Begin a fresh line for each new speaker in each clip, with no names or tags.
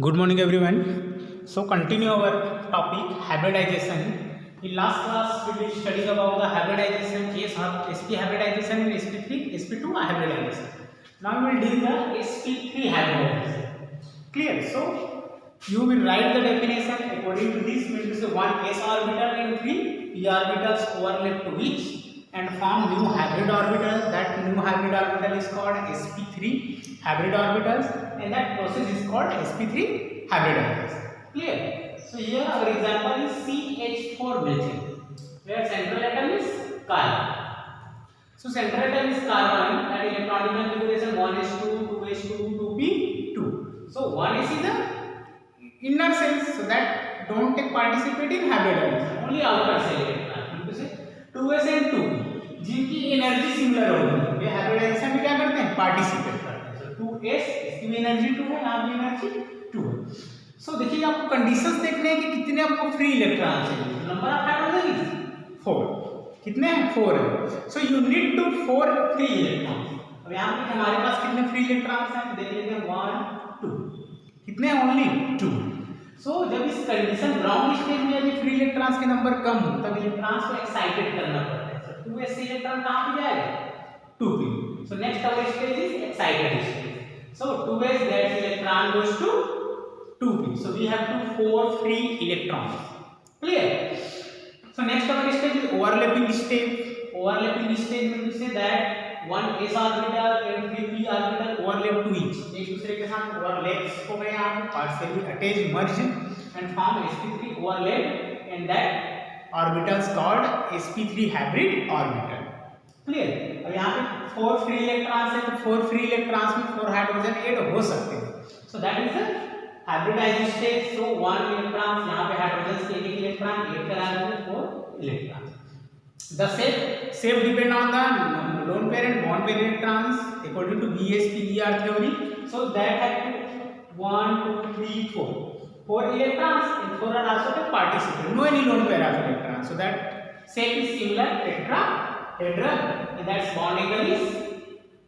Good morning everyone. So continue our topic hybridization. In last class we will study about the hybridization, sp hybridization and sp2 hybridization. Now we will deal the sp3 hybridization. Clear? So you will write the definition according to this. We will say one s orbital and three p orbitals overlap to each and form new hybrid orbital. That new hybrid orbital is called sp3 hybrid orbitals, and that process is called sp3 hybridization. Clear? So here our example is CH4 methane, where central atom is carbon. So central atom is carbon, that electronic configuration 1s2, 2s2, 2p2. So 1s is the inner cells, so that don't take participate in hybridization, only outer cell electron. You say 2s and 2p जिनकी energy similar होगी वे hybridisation में क्या करते हैं, participate करते हैं. सो 2s इसकी भी एनर्जी 2 है, यहाँ भी एनर्जी 2 है. सो देखिए आपको कंडीशंस देखने हैं कि कितने आपको फ्री इलेक्ट्रॉन चाहिए. Number of hydrogen is 4. कितने हैं? 4 है. So you need to 4 free electron. अब यहाँ पे हमारे पास कितने फ्री इलेक्ट्रॉन्स हैं देख लेते हैं. 1 2 कितने हैं? ओनली 2. सो जब इस कंडीशन ग्राउंड स्टेज में यदि फ्री इलेक्ट्रॉन्स के नंबर कम हो तब इलेक्ट्रॉन्स को एक्साइटेड करना पड़ता है. सो 2s से इलेक्ट्रॉन कहाँ पे जाएगा? 2p. So next our stage is excited stage. So 2s that electron goes to 2p. So we have 4 free electrons. Clear? So next our stage is overlapping stage. Overlapping stage means to say that one s orbital and 3p orbital overlap to each. एक दूसरे के साथ overlaps हो गए यहाँ पे, partially attached, merged and form sp3 overlap, and that orbitals called sp3 hybrid orbital. Clear? अब यहाँ पे 4 free electrons है, तो 4 free electrons में 4 हाइड्रोजन ऐड हो सकते हैं. So that is the hybridized stage. So 1 electrons यहाँ पे हाइड्रोजन के एक इलेक्ट्रॉन ऐड करा देंगे 4 electron. The shape depend on the lone pair and bond pair electrons according to BS-PBr theory. So that have 1 2 3 4 electrons, and 4 are also the participant. No any lone pair of electrons. So that shape is similar tetrahedron, and that's bond angle is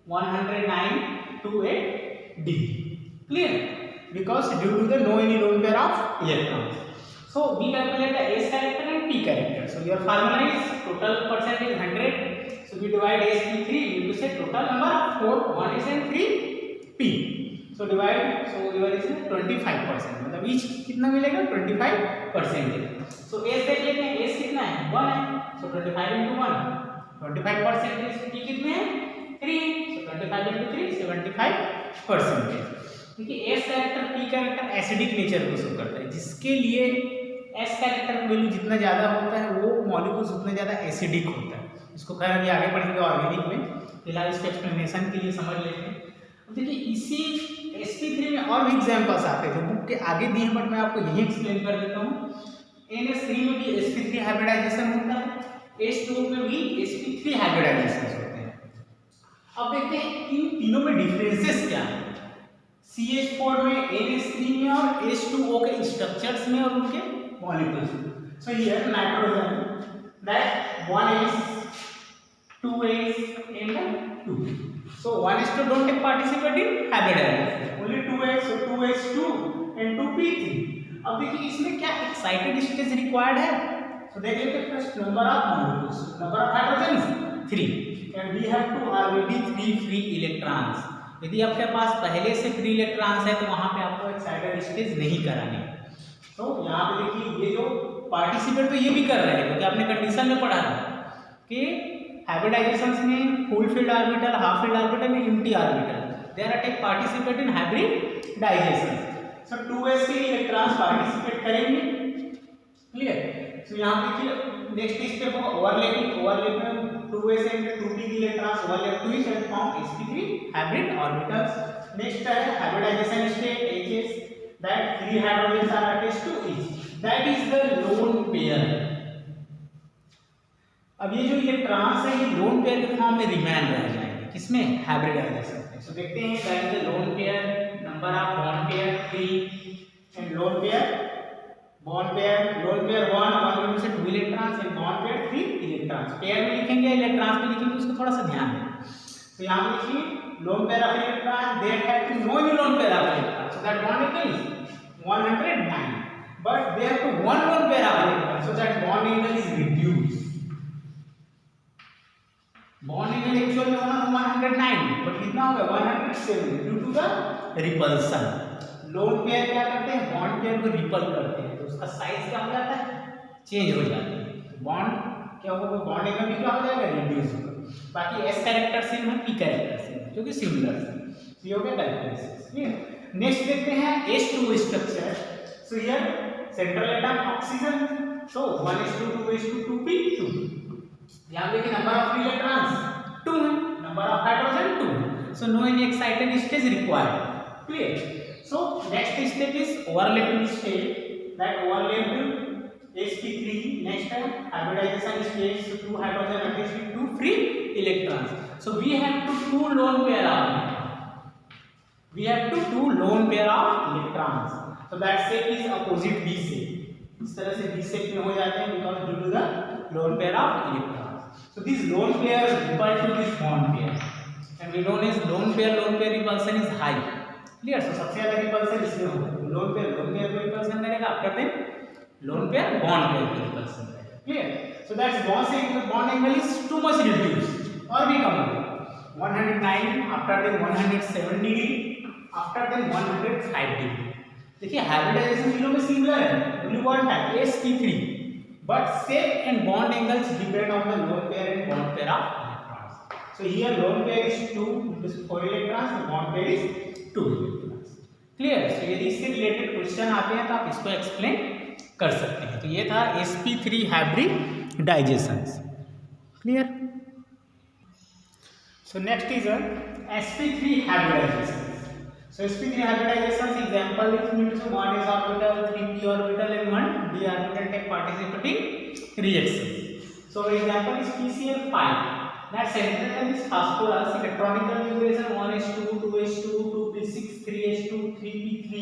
109 to 8 degree. Clear? Because due to the no any lone pair of electrons. So we calculate the s character and p character. So your formula is total percent is 100. So we divide sp3 into say total number of 4 1s and 3 p. So divide, so your is 25%. मतलब each कितना मिलेगा? 25%. So s देख लेते हैं, s कितना है? 1 है. So 25 into 1 25%. p कितने हैं? 3. So 25 into 3 75%. देखिए S character P character acidic nature को शो करता है, जिसके लिए एस कैरेक्टर वैल्यू जितना ज़्यादा होता है वो मॉलिक्यूल्स उतना ज़्यादा एसिडिक होता है. इसको खैर अभी आगे पढ़ेंगे ऑर्गेनिक में, फिलहाल इसको एक्सप्लेनेशन के लिए समझ लेते हैं. अब देखिए इसी sp3 में और भी एग्जाम्पल्स आते हैं जो बुक के आगे दिए हैं, बट मैं आपको यही एक्सप्लेन कर देता हूँ. NS3 में भी sp3 हाइब्रिडाइजेशन होता है, H2O में भी sp3 हाइब्रिडाइजेशन होते हैं. अब देखते हैं इन तीनों में डिफरेंसेस क्या है. CH4 में, NH3 में और H2O के स्ट्रक्चर्स में और उनके मॉलिक्यूल्स में. So here nitrogen that 1s 2s and 2. So 1s2 don't take participate in hybridization, only 2s, so 2s2 and 2p3. अब देखिए इसमें क्या एक्साइटेड स्टेज रिक्वायर्ड है. सो देख लेते हैं first number of molecules, number of hydrogen 3 and we have to already 3 free electrons. यदि आपके पास पहले से फ्री इलेक्ट्रॉन्स है तो वहां पे आपको एक्साइटेड स्टेज नहीं करानी. तो यहाँ पे देखिए ये जो पार्टिसिपेट तो ये भी कर रहे हैं क्योंकि आपने कंडीशन में पढ़ा था कि हाइब्रिडाइजेशंस में full filled orbital, half filled orbital and empty orbital they are take participate in hybridisation. So 2s के इलेक्ट्रॉन्स पार्टिसिपेट करेंगे. क्लियर? सो यहाँ देखिए नेक्स्ट स्टेप होगा ओवरलैपिंग में 2s and 2p electrons overlap to each and form sp3 hybrid orbitals. Next है hybridization state Hs, that 3 hydrogens are attached to each. That is the lone pair. अब ये जो electrons है ये lone pair के form में remain रह जाएंगे. किसमें? हाइब्रिडाइजेशन में. सो देखते हैं that is the lone pair, number of bond pair 3 and lone pair bond pair. Lone pair 1 से 2 electrons and bond pair 3 electrons. Pair में लिखेंगे या इलेक्ट्रॉन्स में लिखेंगे उसको थोड़ा सा ध्यान दें. तो यहाँ पे लिखिए lone pair of electron, there have to no new lone pair of electron, so that bond is 109, but they have to one pair available, so that bond angle is reduced. Bond angle actually होना 109, but कितना होगा 107 due to the repulsion. Lone pair क्या करते हैं, bond pair को ripple करते हैं, तो उसका साइज क्या हो जाता है, चेंज हो जाता है. बॉन्ड क्या होगा, बॉन्ड एंगल भी क्या हो जाएगा, रिड्यूस होगा. बाकी एस कैरेक्टर से है, पी कैरेक्टर से जो कि सिमिलर है. ये हो गया कैरेक्टरिस्टिक्स. क्लियर. नेक्स्ट देखते हैं H2O structure. So here central atom oxygen, so 1s2 2s2 2p2. यहां देखिए नंबर ऑफ इलेक्ट्रॉन्स 2 है, number of hydrogen 2. So no any excited stage required. Clear. So next step is overlapping state. That overlapped sp3. next time hybridization stage, so 2 hydrogen attached with 2 free electrons. So we have to 2 lone pair of electrons. So that shape is opposite V shape. इस तरह से V shape में हो जाते हैं because due to the lone pair of electrons. So these lone pairs repel to this bond pair, and we know as lone pair repulsion is high. Clear. So सबसे ज्यादा repulsion इसमें होगा. lone pair को repulsion करेगा, after that lone pair bond pair को repulsion करेगा. Clear. So that's bond angle is too much reduced, और भी कम होगा. 109, after that 107 degree, after that 105 degree. देखिए हाइब्रिडाइजेशन तीनों में सिमिलर है, only one type sp3, but shape and bond angles depend on the lone pair and bond pair of electrons. So here lone pair is 2 with 4 electrons, and bond pair is 2 electrons. Clear. So यदि इससे related question आते हैं तो आप इसको explain कर सकते हैं. तो ये था sp3 hybridisation. Clear. So next is a sp3 hybridization. So sp3 hybridization example is means one s orbital, 3p orbital and 1 d orbital take participating reaction. So example is PCl5. That central atom is phosphorus, electronic configuration 1s2 2s2 2p6 3s2 3p3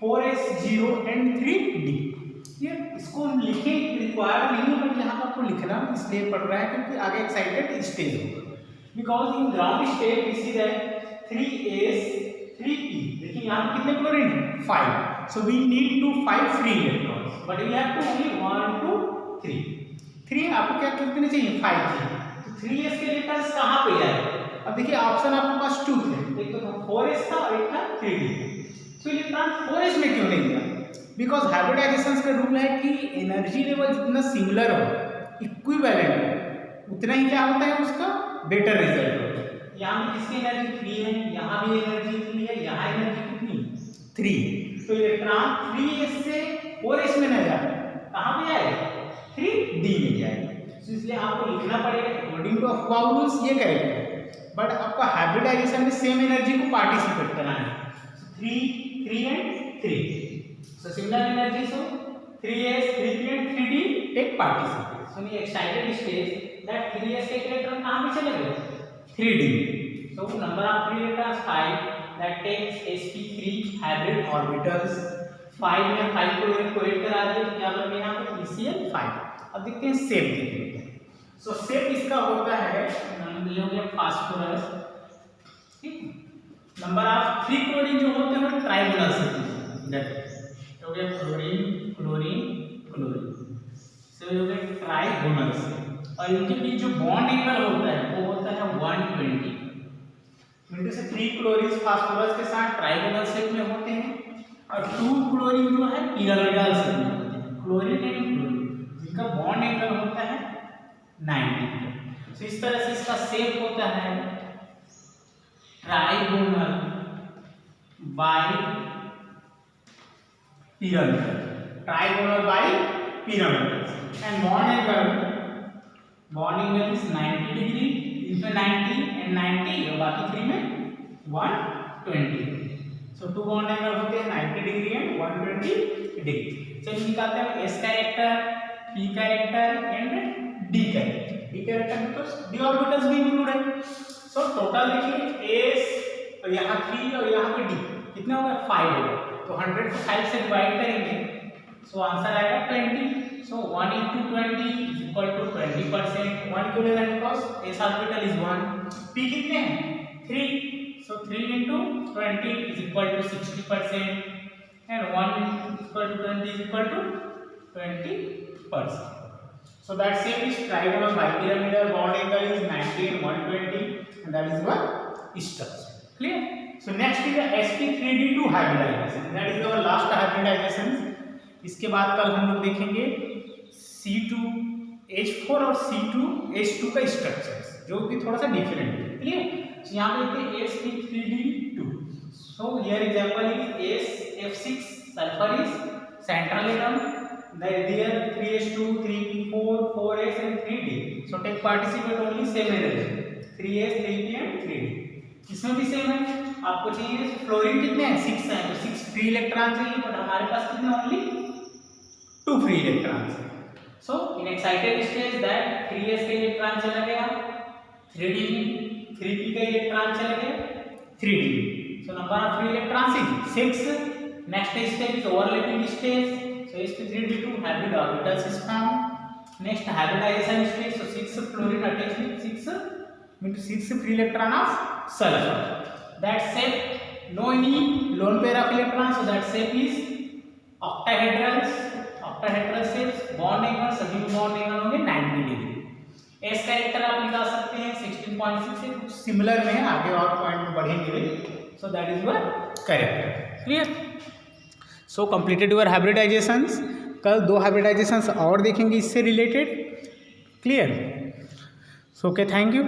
4s0 and 3d. ये इसको हम लिखें required नहीं है, but यहाँ पर आपको लिखना इसलिए पड़ रहा है क्योंकि आगे एक्साइटेड स्टेज होगा. Because in ground state we see that 3s 3p. देखिए यहाँ पे कितने क्लोरीन है, 5. So we need to 5 free electrons, but we have to only 1 2 3. 3 आपको क्या कितने चाहिए, 5 चाहिए. तो 3s के इलेक्ट्रॉन्स कहाँ पे आए. अब देखिए ऑप्शन आपके पास 2 थे, एक तो 4s था और एक था 3d. तो इलेक्ट्रॉन 4s में क्यों नहीं गया, बिकॉज हाइब्रिडाइजेशन का रूल है कि एनर्जी लेवल जितना सिमिलर हो, इक्विवेलेंट हो, उतना ही क्या होता है उसका बेटर रिजल्ट होता है. यहाँ पे किसकी एनर्जी 3 है, यहाँ भी एनर्जी 3 है, यहाँ एनर्जी कितनी 3. तो इलेक्ट्रॉन 3s से 4s में न जाए, कहाँ पे आएगा 3d में जाएगा. तो इसलिए आपको लिखना पड़ेगा अकॉर्डिंग टू अबव रूल्स ये करेक्ट है, बट आपका हाइब्रिडाइजेशन में सेम एनर्जी को पार्टिसिपेट कराना है. 3 and 3. So similar energy, so 3s 3p and 3d take participate. So in excited stage that 3s के इलेक्ट्रॉन कहाँ पे चले गए, 3d. So number of free electrons 5. That takes sp3 hybrid orbitals. 5 में 5 को कोरिलेट करा दिए, क्या बन गया यहाँ पे PCl5. अब देखते हैं शेप देखते हैं. So शेप इसका होता है, ये हो गया फास्फोरस. ठीक. नंबर ऑफ 3 क्लोरीन जो होते हैं वो ट्राइगोनल शेप हो गया, क्लोरीन क्लोरीन क्लोरीन. So हो गया ट्राइगोनल शेप. और इनके बीच जो बॉन्ड एंगल होता है वो होता है 120. इनमें से 3 क्लोरीन फास्फोरस के साथ ट्राइगोनल शेप में होते हैं और 2 क्लोरीन जो है पिरामिडल शेप में होते हैं. क्लोरीन एंड क्लोरीन जिनका बॉन्ड एंगल होता है 90. तो इस तरह से इसका शेप होता है trigonal by pyramidal. Trigonal by pyramidal. And bond angle is 90 degree into 90 and 90 और बाकी 3 में 120. So 2 bond angle होते हैं 90 degree and 120 degree. चलिए निकालते हैं S character, P character and D character. D character में तो d ऑर्बिटल्स भी इंक्लूड है. So टोटल देखिए S और यहाँ 3 और यहाँ पे D कितना होगा 5 होगा. तो 100 को 5 से डिवाइड करेंगे, सो आंसर आएगा 20. सो 1 into 20 is equal to 20%. 1 क्यों ले रहे हैं, because s orbital is 1. p कितने हैं 3. सो 3 into 20 is equal to 60%. and 1 is equal to 20 is equal to 20%. So that shape is trigonal bipyramidal, bond angle is 90 and 120, and that is our structure. Clear? So next is the sp3d2 hybridization. That is our last hybridization. इसके बाद कल हम लोग देखेंगे C2H4 और C2H2 का structure, जो कि थोड़ा सा डिफरेंट है. क्लियर? So यहाँ पे देखते हैं sp3d2. So here example is SF6 sulfur is central atom. There 3s2, 3p4, 4s and 3d. So take participate only same energy 3s, 3p and 3d. इसमें भी सेम है. आपको चाहिए फ्लोरीन कितने हैं 6 हैं, तो 6 फ्री इलेक्ट्रॉन चाहिए, बट हमारे पास कितने ओनली 2 फ्री इलेक्ट्रॉन्स हैं. So in excited stage that 3s का इलेक्ट्रॉन चला गया 3d में, 3p का इलेक्ट्रॉन चला गया 3d. So number of free electrons is 6. Next stage is overlapping stage. So sp3d2 hybrid orbitals is found. Next hybridization stage. So 6 fluorine attached with 6 free electron of sulfur. That shape no any lone pair of electrons. So that shape is octahedral shapes. Bond angle सभी bond angle होंगे 90 degree. S character आप निकाल सकते हैं 16.6 से कुछ similar में है, आगे और पॉइंट में बढ़ेंगे. So that is your character. Clear? So completed your hybridisations. कल 2 हाइब्रिडाइजेशंस और देखेंगे इससे रिलेटेड. Clear? So okay, thank you.